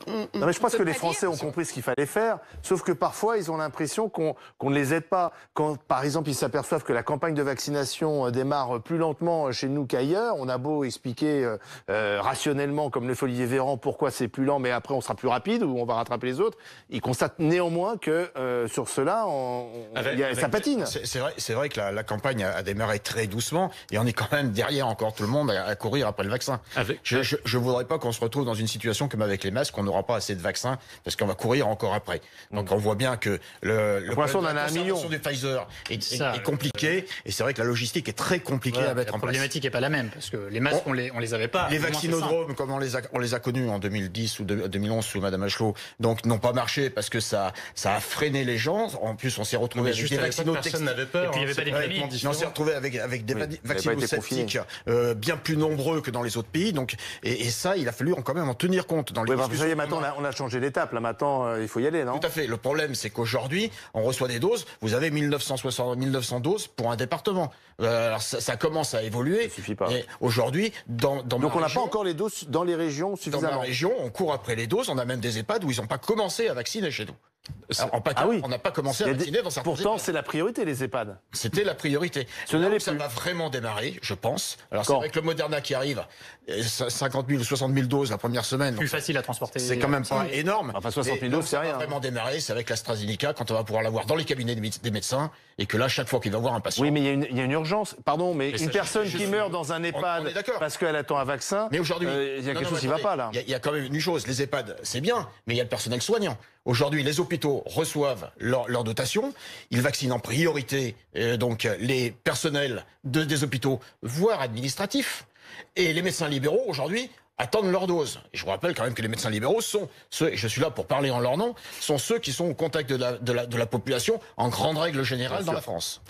Non, mais je pense que les Français ont compris ce qu'il fallait faire, sauf que parfois ils ont l'impression qu'on ne les aide pas. Quand, par exemple, ils s'aperçoivent que la campagne de vaccination démarre plus lentement chez nous qu'ailleurs, on a beau expliquer rationnellement, comme le fait Olivier Véran, pourquoi c'est plus lent, mais après on sera plus rapide ou on va rattraper les autres. Ils constatent néanmoins que sur cela, ça patine. C'est vrai que la campagne a démarré très doucement et on est quand même derrière encore tout le monde à courir après le vaccin. Je voudrais pas qu'on se retrouve dans une situation comme avec les masques, on n'aura pas assez de vaccins parce qu'on va courir encore après. Donc on voit bien que le on en a un million du Pfizer est compliqué et c'est vrai que la logistique est très compliquée à mettre en place. La problématique n'est pas la même parce que les masques on les avait pas. Les vaccinodromes comme on les a connus en 2010 ou 2011 sous Madame Achelot, donc n'ont pas marché parce que ça a freiné les gens. En plus on s'est retrouvé avec des vaccinos personne n'avait peur. Et puis il n'y avait pas d'épidémie. On s'est retrouvé avec des vaccinosceptiques bien plus nombreux que dans les autres pays. Donc et ça il a fallu quand même en tenir compte dans les discussions. Ça y est, maintenant on a changé d'étape. Là maintenant il faut y aller, non? Tout à fait. Le problème c'est qu'aujourd'hui on reçoit des doses. Vous avez 1900 doses pour un département. Alors ça commence à évoluer. Ça suffit pas. Et aujourd'hui donc on n'a pas encore les doses dans les régions suffisamment. Dans ma région, on court après les doses. On a même des EHPAD où ils n'ont pas commencé à vacciner chez nous. On n'a pas commencé à vacciner dans certains Pourtant, EHPAD. c'est la priorité, les EHPAD. C'était la priorité. Ça va vraiment démarrer, je pense. Alors, c'est avec le Moderna qui arrive, 50 000 ou 60 000 doses la première semaine. Plus facile à transporter. C'est quand même pas énorme. Enfin, 60 000 doses, c'est rien. Ça va vraiment démarrer, c'est avec l'AstraZeneca, quand on va pouvoir l'avoir dans les cabinets des médecins, et que là, chaque fois qu'il va voir un patient... Oui, mais il y a une urgence. Pardon, mais une personne qui meurt dans un EHPAD parce qu'elle attend un vaccin, mais aujourd'hui, il y a quelque chose qui ne va pas, là. Il y a quand même une chose, les EHPAD, c'est bien, mais il y a le personnel soignant. Aujourd'hui, les hôpitaux reçoivent leur dotation. Ils vaccinent en priorité donc les personnels des hôpitaux, voire administratifs. Et les médecins libéraux, aujourd'hui, attendent leur dose. Et je vous rappelle quand même que les médecins libéraux sont ceux, et je suis là pour parler en leur nom, sont ceux qui sont au contact de la population en grande règle générale dans la France.